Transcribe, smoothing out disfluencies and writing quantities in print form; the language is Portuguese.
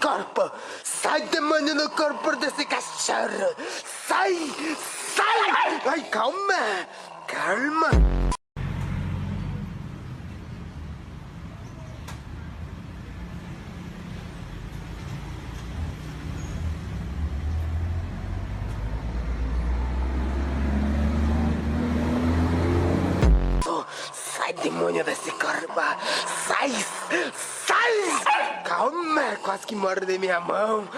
corpo! Sai, demônio, do corpo desse cachorro! Sai! Sai! Ai, calma! Calma! Sai, demônio desse corpo! Sai! Sai! Calma! Quase que morde minha mão!